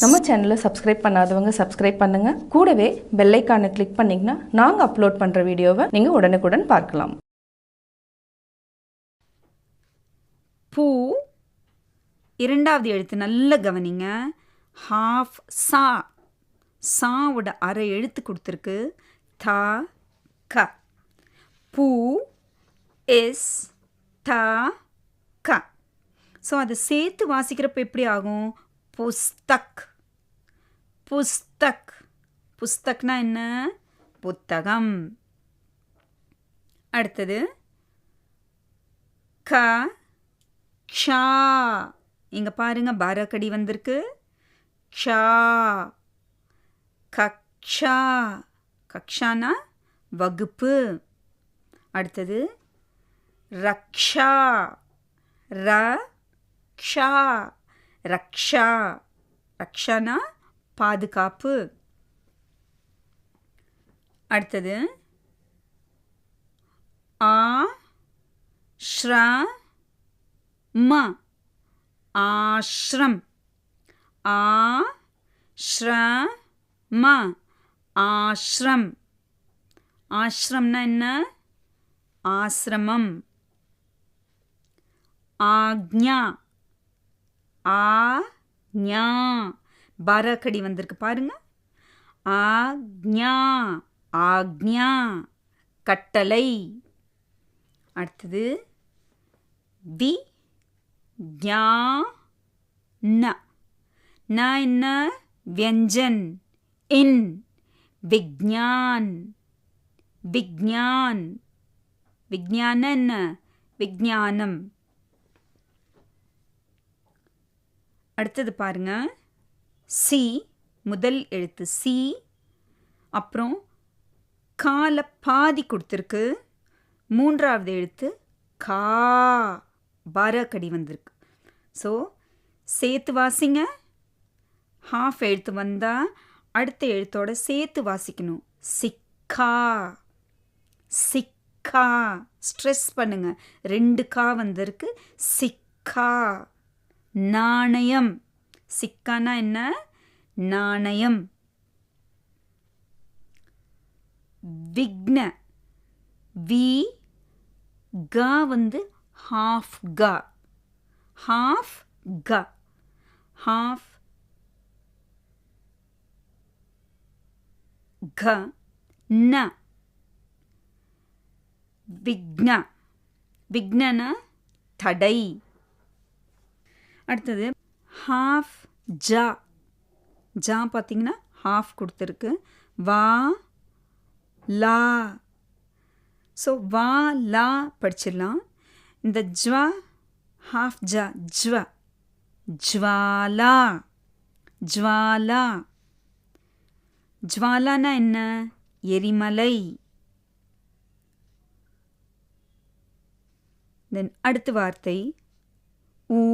நம்ம சேனலை சப்ஸ்கிரைப் பண்ணாதவங்க சப்ஸ்கிரைப் பண்ணுங்க. கூடவே பெல் ஐகானை கிளிக் பண்ணீங்கன்னா நாங்க அப்லோட் பண்ற வீடியோவை நீங்க உடனுக்குடன் பார்க்கலாம். பூ இரண்டாவது எழுத்து நல்ல கவனிங்க. ஹாஃப் சா, சாவோட அரை எழுத்து கொடுத்துருக்கு. த க. பூ எஸ் த க. ஸோ அதை சேர்த்து வாசிக்கிறப்ப எப்படி ஆகும்? புஸ்தக். புஸ்தக். புஸ்தக்னா என்ன? புத்தகம். அடுத்தது க க்ஷா. இங்கே பாருங்க பாரக்கடி வந்திருக்கு. க்ஷா. கக்ஷா. கக்ஷானா வகுப்பு. அடுத்தது ரக்ஷா. ர க்ஷா. ரக்ஷா. ரக்ஷானா பாதுகாப்பு. அடுத்தது ஆ ஸ்ர ம. ஆஷ்ரம். ஆ ஸ்ர ம. ஆஷ்ரம். ஆஷ்ரம்னா என்ன? ஆசிரமம். ஆக்ஞா. ஆக்ஞா. பாரக்கடி வந்திருக்கு பாருங்க. ஆக்ஞா. ஆக்ஞா கட்டளை. அடுத்தது வி ஞா ந. ந என்ன? வியஞ்சன். இன் விக்ஞான். விக்ஞான். விக்ஞான என்ன? விஞ்ஞானம். அடுத்தது பாருங்க. சி முதல் எழுத்து சி. அப்புறம் கால பாதி கொடுத்துருக்கு. மூன்றாவது எழுத்து கா. பாரக்கடி வந்திருக்கு. ஸோ சேர்த்து வாசிங்க. ஹாஃப் எழுத்து வந்தால் அடுத்த எழுத்தோட சேர்த்து வாசிக்கணும். சிக்கா. சிக்கா. ஸ்ட்ரெஸ் பண்ணுங்க. 2 கா வந்திருக்கு. சிக்கா. நாணயம். சிக்கானா என்ன? நாணயம். விக்ன. வி க வந்து ஹாஃப் க. ஹாஃப் க. ஹாஃப் க ந. விக்ன. விக்னனா தடை. அடுத்தது ஹாஃப் ஜா. ஜா பார்த்தீங்கன்னா ஹாஃப் கொடுத்துருக்கு. வா லா. ஸோ வா லா படிச்சிடலாம். இந்த ஜ்வா ஹாஃப் ஜா. ஜ்வ. ஜ்வாலா. ஜ்வாலா. ஜ்வாலானா என்ன? எரிமலை. தென் அடுத்த வார்த்தை உ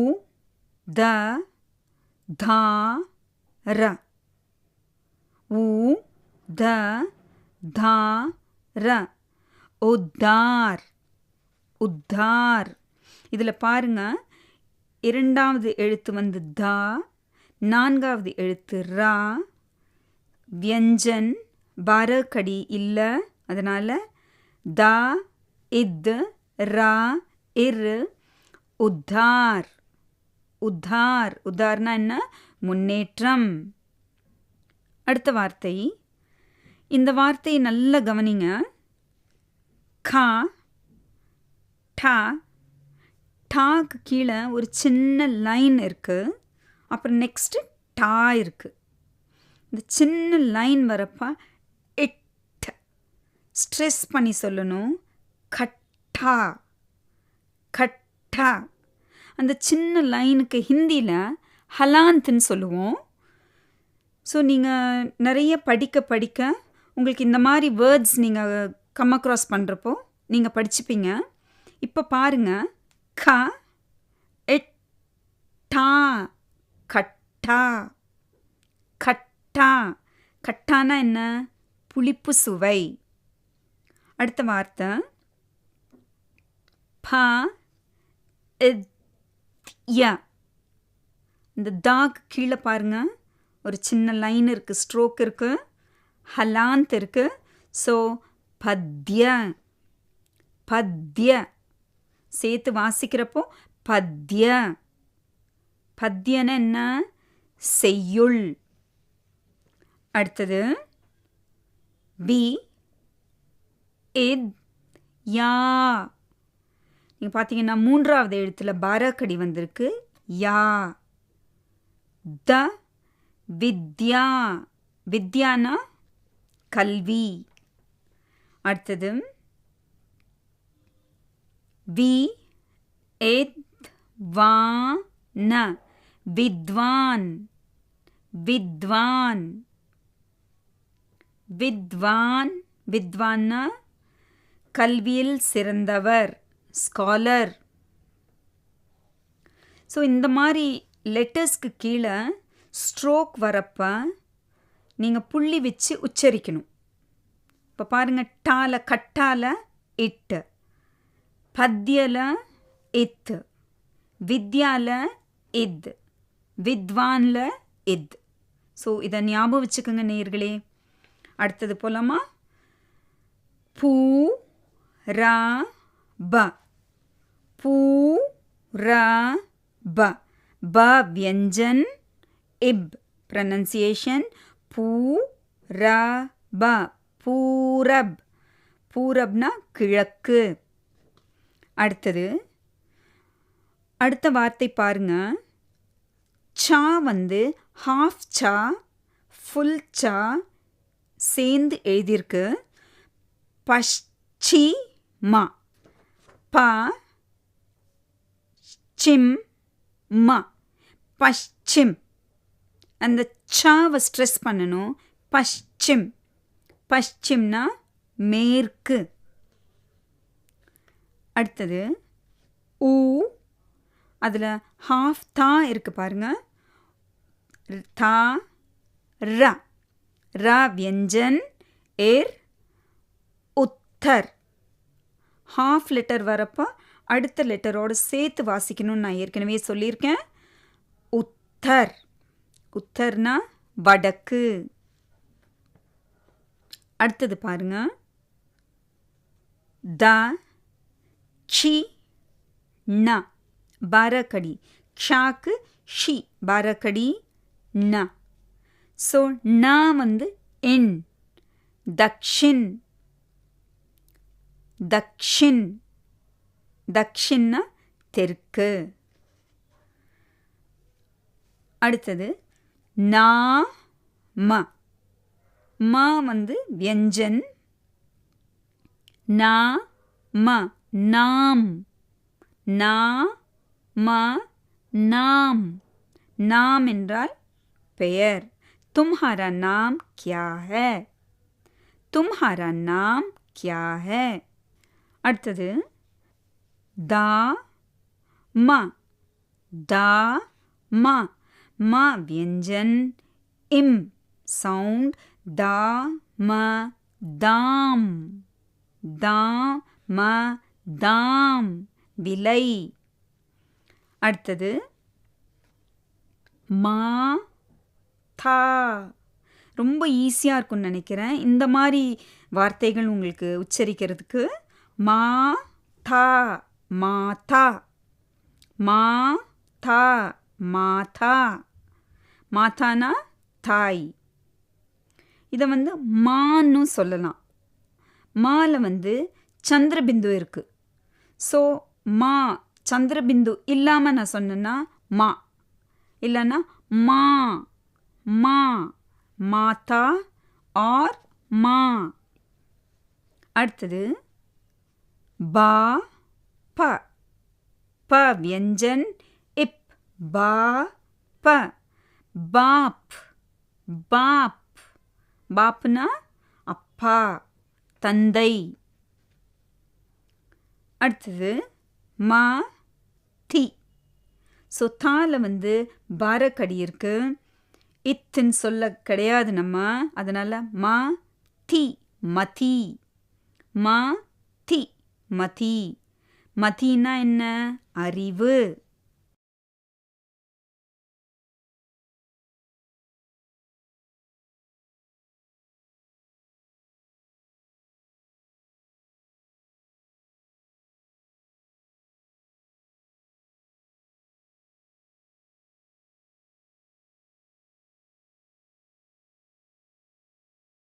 த தா ர. உ த தா ர. உத்தார். உத்தார். இதில் பாருங்க, இரண்டாவது எழுத்து வந்து தா, நான்காவது எழுத்து ரா. வியஞ்சன் பாரக்கடி இல்லை, அதனால் தா இத் ரா இர். உத்தார். உத்தார். உத்தார்னா என்ன? முன்னேற்றம். அடுத்த வார்த்தை. இந்த வார்த்தையை நல்லா கவனிங்க. கா டா. டாக்கு கீழே ஒரு சின்ன லைன் இருக்குது. அப்புறம் நெக்ஸ்ட்டு டா இருக்குது. இந்த சின்ன லைன் வரப்ப இட் ஸ்ட்ரெஸ் பண்ணி சொல்லணும். கட்டா. கட்டா. அந்த சின்ன லைனுக்கு ஹிந்தியில் ஹலாந்துன்னு சொல்லுவோம். ஸோ நீங்கள் நிறைய படிக்க படிக்க உங்களுக்கு இந்த மாதிரி வேர்ட்ஸ் நீங்கள் கம் அக்ராஸ் பண்ணுறப்போ நீங்கள் படிச்சுப்பீங்க. இப்போ பாருங்கள். க எட் டா. கட்டா. கட்டா. கட்டானா என்ன? புளிப்பு சுவை. அடுத்த வார்த்தை ப இத் ய. இந்த தாக்கு கீழே பாருங்க ஒரு சின்ன லைன் இருக்குது, ஸ்ட்ரோக் இருக்குது, ஹலாந்த் இருக்குது. ஸோ பத்ய பத்ய சேர்த்து வாசிக்கிறப்போ பத்ய. பத்யன்னு என்ன? செய்யுள். அடுத்தது வி இத் யா. நீங்கள் பார்த்தீங்கன்னா 3வது எழுத்தில் பாரக்கடி வந்திருக்கு. யா. த வித்யா. வித்யானா கல்வி. அடுத்தது வி எத் வா ந வித்வான். வித்வான். வித்வான். வித்வான்னா கல்வியில் சிறந்தவர், ஸ்காலர். ஸோ இந்த மாதிரி லெட்டர்ஸ்க்கு கீழே ஸ்ட்ரோக் வரப்போ நீங்கள் புள்ளி வச்சு உச்சரிக்கணும். இப்போ பாருங்கள், டால கட்டால இட்டு, பத்யல இத்து, வித்யால இத், வித்வான்ல இத். ஸோ இதை ஞாபகம் வச்சுக்கோங்க நேயர்களே. அடுத்தது போலாமா? பூ ரா ப. பூ ரா ப. ப வியஞ்சன், இப் ப்ரனன்சியேஷன். பூ ரா ப. பூரப். பூரப்னா கிழக்கு. அடுத்தது அடுத்த வார்த்தை பாருங்க. சா வந்து ஹாஃப் சா, ஃபுல் சா சேர்ந்து எழுதியிருக்கு. பஷ்சிமா. ப சிம் ம. பஷ்சிம். அந்த சாவை ஸ்ட்ரெஸ் பண்ணணும். பஷ்சிம். பஷ்சிம்னா மேற்கு. அடுத்தது ஊ. அதில் ஹாஃப் தா இருக்கு பாருங்க. தா ர. ர வியஞ்சன், ஏர் உத்தர். ஹாஃப் லெட்டர் வரப்போ அடுத்த லெட்டரோடு சேர்த்து வாசிக்கணும்னு நான் ஏற்கனவே சொல்லியிருக்கேன். உத்தர். உத்தர்னா வடக்கு. அடுத்தது பாருங்க. த சி ந பாரக்கடி. க்ஷாக்கு ஷி பாரக்கடி ந. ஸோ ந வந்து என். தக்ஷின். தக்ஷின். தக்ஷின்னா தெற்கு. அடுத்தது நா ம. ம வந்து வியஞ்சன். நா ம நாம். நா ம நாம். நாம் என்றால் பெயர். तुम्हारा नाम क्या है? तुम्हारा नाम क्या है? அடுத்தது தா ம. தா ம. ம வியஞ்சன், இம் சவுண்ட். தா ம தாம். தா ம தாம் விலை. அடுத்தது மா தா. ரொம்ப ஈஸியாக இருக்கும்னு நினைக்கிறேன் இந்த மாதிரி வார்த்தைகள் உங்களுக்கு உச்சரிக்கிறதுக்கு. மா தா. மாதா. மா தா. மாதா. மாதானா தாய். இதை வந்து மான்னு சொல்லலாம். மால வந்து சந்திரபிந்து இருக்குது. ஸோ மா சந்திரபிந்து இல்லாமல் நான் சொன்னேன்னா மா, இல்லைன்னா மா. மா. மாதா ஆர் மா. அடுத்தது பா ப. ப வியஞ்சன், இப். பா ப. பாப். பாப். பாப்னா அப்பா, தந்தை. அடுத்தது மா தி. ஸோ தால வந்து பாரக்கடி இருக்கு. இத்துன்னு சொல்ல கிடையாது நம்ம. அதனால் மா தி. மதி. மா தி. மதி. மதினா என்ன? அறிவு.